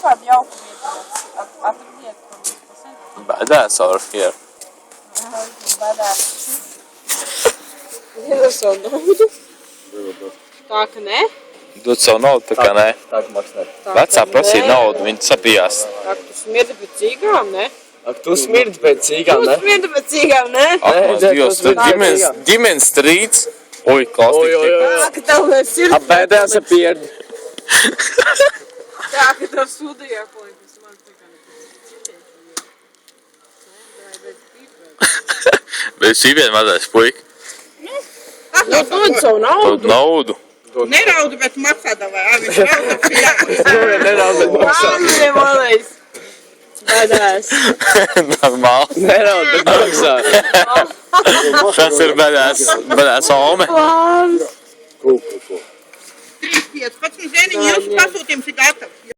kādu jauku vietu atradiet, kur jūs pasēdat? Badass over here. Badās. Iedod savu naudu. Tā ka ne? Dod savu naudu, tā kā nē. Tā kā maksāt. Vecā prasīja naudu, viņi sapījās. Tā ka tu smirdi pēc cīgām, ne? Ak, tu smirdi pēc cīgām, Tu ne? smirdi pēc cīgām, ne? Ak, mans Dievs, tur ģimenes strīds. Oi, klausīties. Tā ka tev sirds. Apēdās ar pierdi. Tā ka tev sūdījā palikas. Man tā kā nepēc. Bet šī vien mazais puika. Nu, dod savu Dod naudu. naudu. Neraudu, bet maksādā vai viņš rauda pie Nedaudz, bet maksā. Vāmine malais. Badass. Normāli. Nedaudz, bet maksā. Tas ir badass ome. Vāms. 3, 15 zēniņi, jūsu pasūtījums ir gatavs.